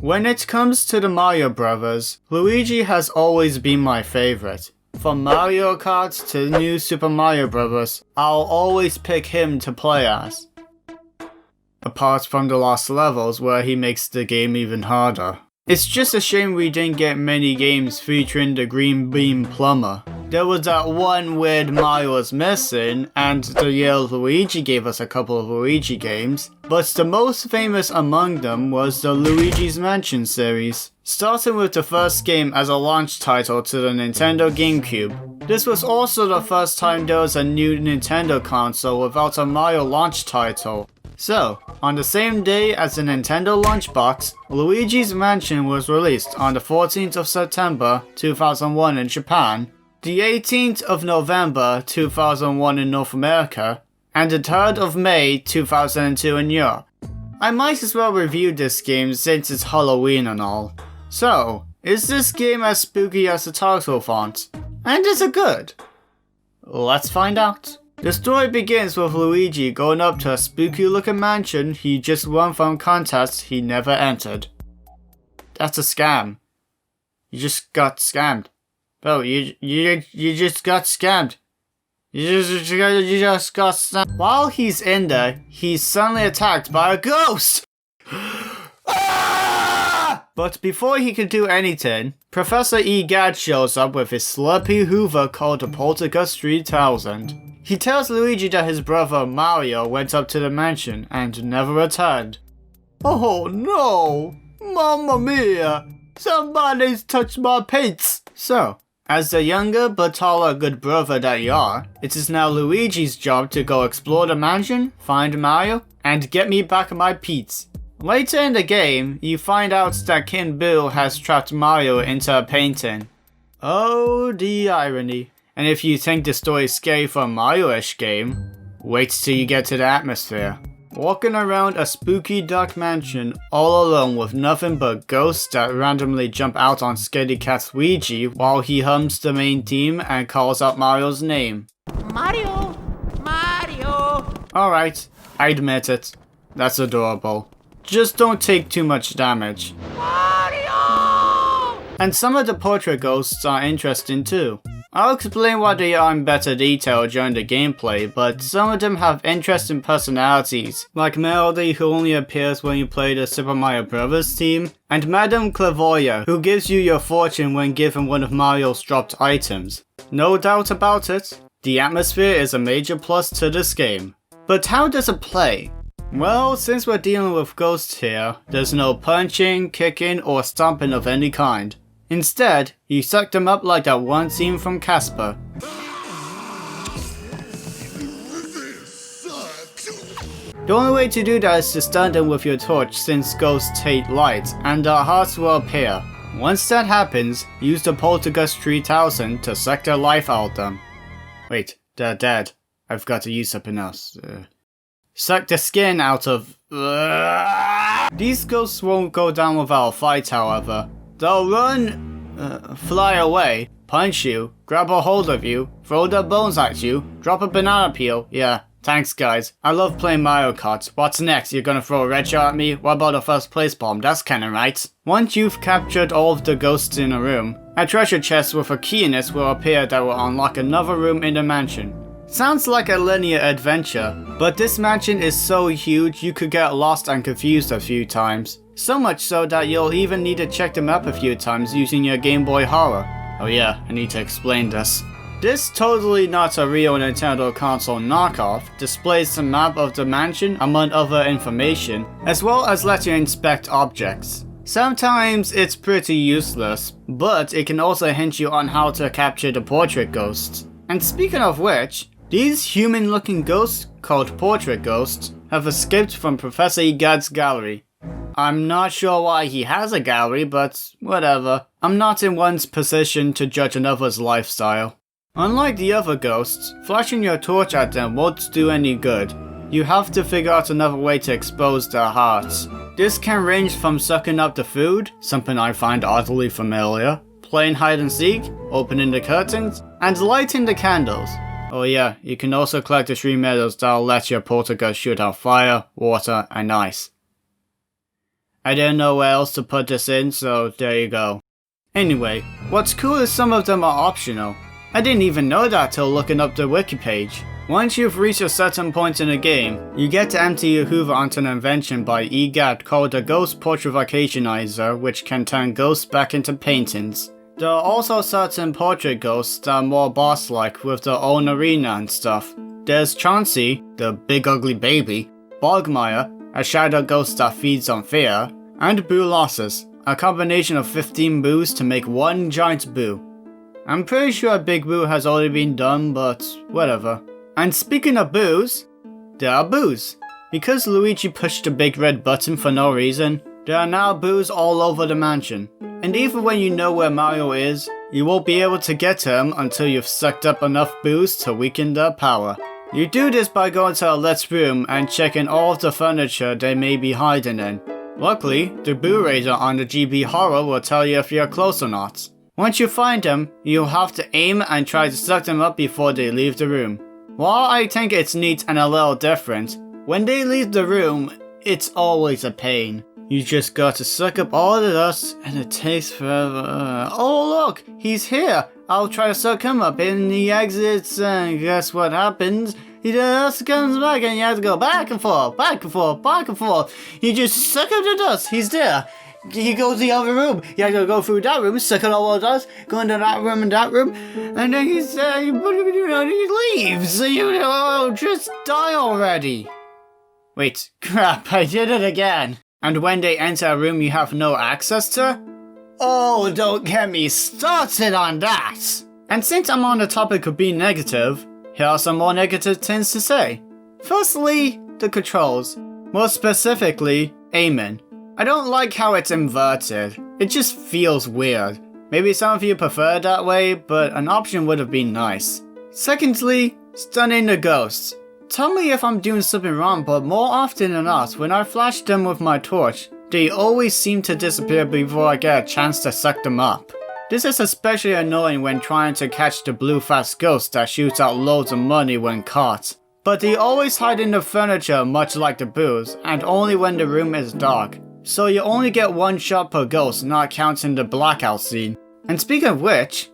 When it comes to the Mario Brothers, Luigi has always been my favorite. From Mario Kart to New Super Mario Bros., I'll always pick him to play as. Apart from the last levels where he makes the game even harder. It's just a shame we didn't get many games featuring the Green Bean Plumber. There was that one weird Mario was missing, and the Yellow Luigi gave us a couple of Luigi games, but the most famous among them was the Luigi's Mansion series, starting with the first game as a launch title to the Nintendo GameCube. This was also the first time there was a new Nintendo console without a Mario launch title. So, on the same day as the Nintendo Lunchbox, Luigi's Mansion was released on the 14th of September 2001 in Japan, the 18th of November 2001 in North America, and the 3rd of May 2002 in Europe. I might as well review this game since it's Halloween and all. So, is this game as spooky as the title font? And is it good? Let's find out. The story begins with Luigi going up to a spooky looking mansion he just won from a contest he never entered. That's a scam. You just got scammed. Bro, you just got scammed. You just got scammed. While he's in there, he's suddenly attacked by a ghost! But before he can do anything, Professor Egad shows up with his Slurpee Hoover called the Poltergust 3000. He tells Luigi that his brother Mario went up to the mansion and never returned. Oh no! Mamma mia! Somebody's touched my pits! So, as the younger but taller good brother that you are, it is now Luigi's job to go explore the mansion, find Mario, and get me back my Pete's. Later in the game, you find out that King Boo has trapped Mario into a painting. Oh, the irony. And if you think the story is scary for a Mario-ish game, wait till you get to the atmosphere. Walking around a spooky dark mansion all alone with nothing but ghosts that randomly jump out on Scaredy Cat's Luigi while he hums the main theme and calls out Mario's name. Mario! Mario! Alright, I admit it. That's adorable. Just don't take too much damage. Mario! And some of the portrait ghosts are interesting too. I'll explain why they are in better detail during the gameplay, but some of them have interesting personalities, like Melody, who only appears when you play the Super Mario Bros. Team, and Madame Clairvoyant, who gives you your fortune when given one of Mario's dropped items. No doubt about it, the atmosphere is a major plus to this game. But how does it play? Well, since we're dealing with ghosts here, there's no punching, kicking, or stomping of any kind. Instead, you suck them up like that one scene from Casper. The only way to do that is to stun them with your torch since ghosts hate light, and their hearts will appear. Once that happens, use the Poltergust 3000 to suck their life out of them. Wait, they're dead. I've got to use something else. Suck the skin out of... These ghosts won't go down without a fight, however. They'll run, fly away, punch you, grab a hold of you, throw their bones at you, drop a banana peel. Yeah, thanks guys. I love playing Mario Kart. What's next? You're gonna throw a red shell at me? What about a first place bomb? That's kinda right. Once you've captured all of the ghosts in a room, a treasure chest with a key in it will appear that will unlock another room in the mansion. Sounds like a linear adventure, but this mansion is so huge you could get lost and confused a few times. So much so that you'll even need to check the map a few times using your Game Boy Horror. Oh yeah, I need to explain this. This totally not a real Nintendo console knockoff displays the map of the mansion among other information, as well as lets you inspect objects. Sometimes it's pretty useless, but it can also hint you on how to capture the portrait ghosts. And speaking of which, these human looking ghosts, called portrait ghosts, have escaped from Professor Egad's gallery. I'm not sure why he has a gallery, but whatever. I'm not in one's position to judge another's lifestyle. Unlike the other ghosts, flashing your torch at them won't do any good. You have to figure out another way to expose their hearts. This can range from sucking up the food, something I find oddly familiar, playing hide and seek, opening the curtains, and lighting the candles. Oh yeah, you can also collect the 3 medals that'll let your poltergust shoot out fire, water, and ice. I didn't know where else to put this in, so there you go. Anyway, what's cool is some of them are optional. I didn't even know that till looking up the wiki page. Once you've reached a certain point in the game, you get to empty your Hoover onto an invention by EGAT called the Ghost Portraificationizer, which can turn ghosts back into paintings. There are also certain portrait ghosts that are more boss-like with their own arena and stuff. There's Chauncey, the big ugly baby, Bogmire, a shadow ghost that feeds on fear, and Boolossus, a combination of 15 boos to make one giant boo. I'm pretty sure a big boo has already been done, but whatever. And speaking of boos, there are boos. Because Luigi pushed the big red button for no reason, there are now boos all over the mansion. And even when you know where Mario is, you won't be able to get to him until you've sucked up enough boos to weaken their power. You do this by going to a Let's room and checking all of the furniture they may be hiding in. Luckily, the Boo Radar on the GB Horror will tell you if you're close or not. Once you find them, you'll have to aim and try to suck them up before they leave the room. While I think it's neat and a little different, when they leave the room, it's always a pain. You just got to suck up all the dust and it takes forever. Oh look, he's here! I'll try to suck him up and he exits and guess what happens? He just comes back and you have to go back and forth, back and forth, back and forth. You just suck up the dust, he's there. He goes to the other room, you have to go through that room, suck up all the dust, go into that room and that room, and then he leaves. Just die already. Wait, crap, I did it again. And when they enter a room you have no access to? Oh, don't get me started on that! And since I'm on the topic of being negative, here are some more negative things to say. Firstly, the controls. More specifically, aiming. I don't like how it's inverted. It just feels weird. Maybe some of you prefer it that way, but an option would have been nice. Secondly, stunning the ghosts. Tell me if I'm doing something wrong, but more often than not, when I flash them with my torch, they always seem to disappear before I get a chance to suck them up. This is especially annoying when trying to catch the blue fast ghost that shoots out loads of money when caught. But they always hide in the furniture much like the boos, and only when the room is dark. So you only get one shot per ghost, not counting the blackout scene. And speaking of which,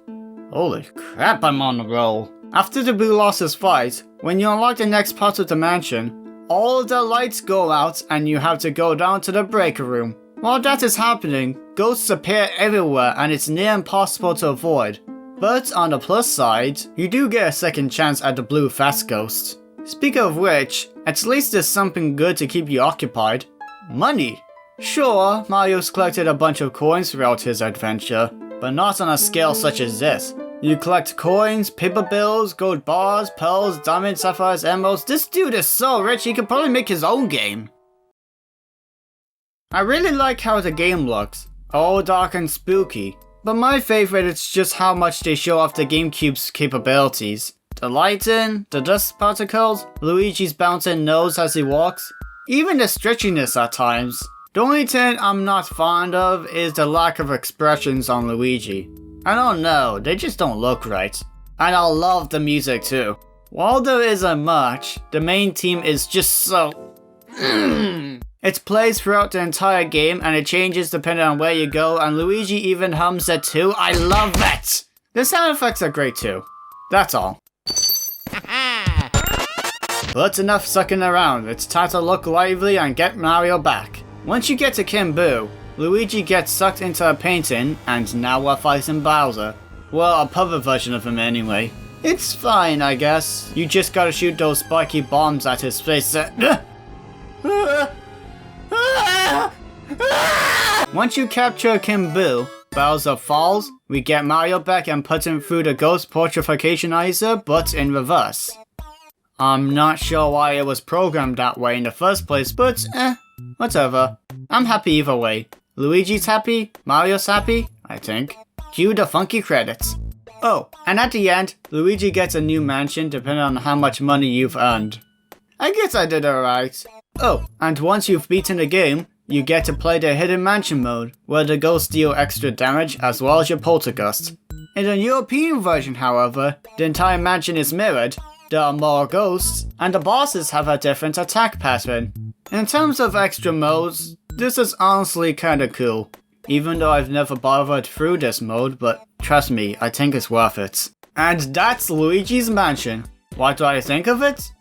holy crap, I'm on a roll. After the Boolossus fight, when you unlock the next part of the mansion, all of the lights go out and you have to go down to the breaker room. While that is happening, ghosts appear everywhere and it's near impossible to avoid. But on the plus side, you do get a second chance at the blue fast ghost. Speaking of which, at least there's something good to keep you occupied. Money. Sure, Mario's collected a bunch of coins throughout his adventure, but not on a scale such as this. You collect coins, paper bills, gold bars, pearls, diamonds, sapphires, emeralds. This dude is so rich he could probably make his own game. I really like how the game looks, all dark and spooky, but my favorite is just how much they show off the GameCube's capabilities. The lighting, the dust particles, Luigi's bouncing nose as he walks, even the stretchiness at times. The only thing I'm not fond of is the lack of expressions on Luigi. I don't know, they just don't look right. And I love the music too. While there isn't much, the main theme is just so... It plays throughout the entire game and it changes depending on where you go, and Luigi even hums it too. I love it! The sound effects are great too. That's all. But enough sucking around, it's time to look lively and get Mario back. Once you get to King Boo, Luigi gets sucked into a painting, and now we're fighting Bowser. Well, a puppet version of him anyway. It's fine, I guess. You just gotta shoot those spiky bombs at his face. Once you capture King Boo, Bowser falls, we get Mario back and put him through the Ghost Portraificationizer, but in reverse. I'm not sure why it was programmed that way in the first place, but whatever. I'm happy either way. Luigi's happy, Mario's happy, I think. Cue the funky credits. Oh, and at the end, Luigi gets a new mansion depending on how much money you've earned. I guess I did alright. Oh, and once you've beaten the game, you get to play the Hidden Mansion mode, where the ghosts deal extra damage as well as your poltergust. In the European version, however, the entire mansion is mirrored, there are more ghosts, and the bosses have a different attack pattern. In terms of extra modes, This is honestly kinda cool, even though I've never bothered through this mode, but trust me, I think it's worth it. And that's Luigi's Mansion. What do I think of it?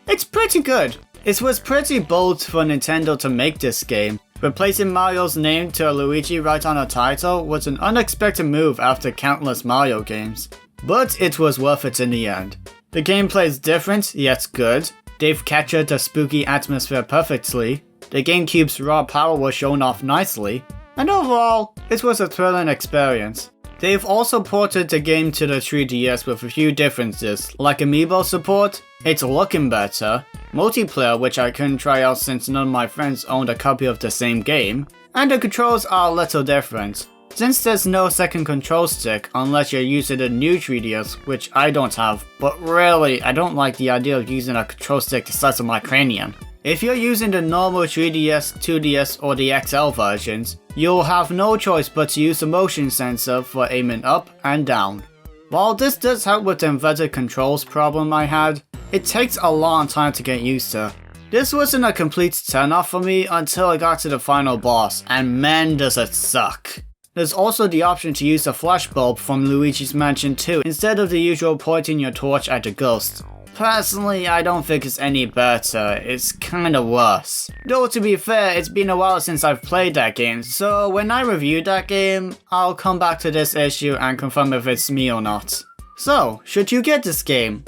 It's pretty good. It was pretty bold for Nintendo to make this game. Replacing Mario's name to Luigi right on the title was an unexpected move after countless Mario games. But it was worth it in the end. The gameplay is different, yet good. They've captured the spooky atmosphere perfectly. The GameCube's raw power was shown off nicely. And overall, it was a thrilling experience. They've also ported the game to the 3DS with a few differences, like amiibo support, it's looking better, multiplayer which I couldn't try out since none of my friends owned a copy of the same game, and the controls are a little different. Since there's no second control stick unless you're using the new 3DS, which I don't have, but really I don't like the idea of using a control stick the size of my cranium. If you're using the normal 3DS, 2DS or the XL versions, you'll have no choice but to use the motion sensor for aiming up and down. While this does help with the inverted controls problem I had, it takes a long time to get used to. This wasn't a complete turn-off for me until I got to the final boss, and man does it suck. There's also the option to use the flashbulb from Luigi's Mansion 2 instead of the usual pointing your torch at the ghost. Personally, I don't think it's any better, it's kinda worse. Though to be fair, it's been a while since I've played that game, so when I review that game, I'll come back to this issue and confirm if it's me or not. So, should you get this game?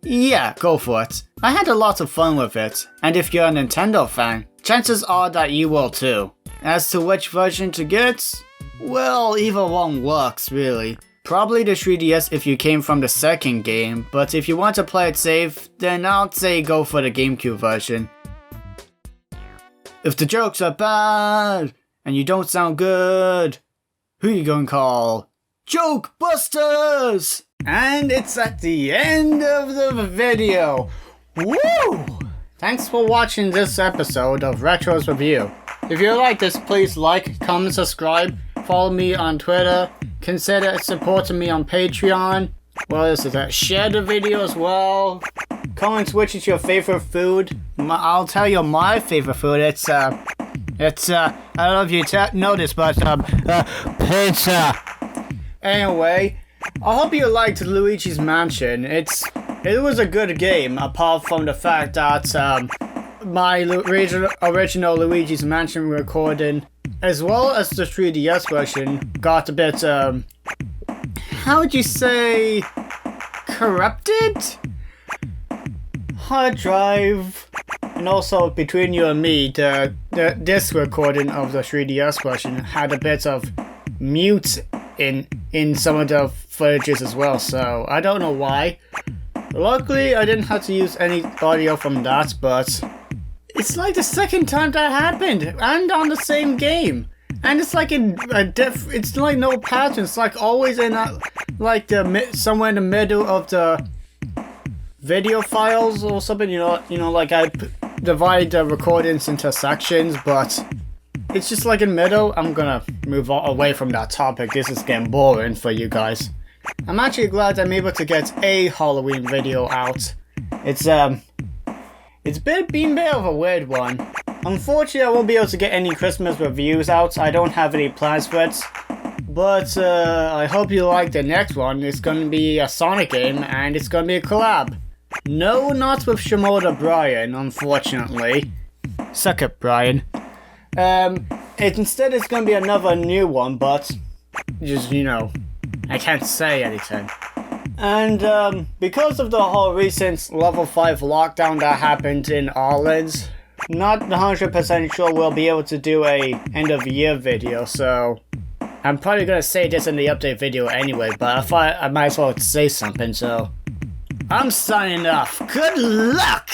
Yeah, go for it. I had a lot of fun with it, and if you're a Nintendo fan, chances are that you will too. As to which version to get? Well, either one works really. Probably the 3DS if you came from the second game, but if you want to play it safe, then I'd say go for the GameCube version. If the jokes are bad, and you don't sound good, who you gonna call? Joke Busters! And it's at the end of the video. Woo! Thanks for watching this episode of Retro's Review. If you like this, please like, comment, subscribe, follow me on Twitter, consider supporting me on Patreon. What else is that? Share the video as well. Comment which is your favorite food. I'll tell you my favorite food. It's I don't know if you know this, but pizza. Anyway, I hope you liked Luigi's Mansion. It was a good game, apart from the fact that my original Luigi's Mansion recording, as well as the 3DS version, got a bit, how would you say, corrupted? Hard drive, and also between you and me, this recording of the 3DS version had a bit of mute in some of the footages as well, so I don't know why. Luckily, I didn't have to use any audio from that, but it's like the second time that happened, and on the same game. And it's like it's like no pattern. It's like always in like somewhere in the middle of the video files or something. You know, like I divide the recordings into sections, but it's just like in the middle. I'm gonna move away from that topic. This is getting boring for you guys. I'm actually glad I'm able to get a Halloween video out. It's been a bit of a weird one. Unfortunately, I won't be able to get any Christmas reviews out. I don't have any plans for it. But I hope you like the next one. It's going to be a Sonic game, and it's going to be a collab. No, not with Shimoda Brian, unfortunately. Suck it, Brian. Instead, it's going to be another new one, but just, I can't say anything. And because of the whole recent level 5 lockdown that happened in Ireland, not 100% sure we'll be able to do a end of year video, so I'm probably gonna say this in the update video anyway, but I might as well say something, so I'm signing off. Good luck!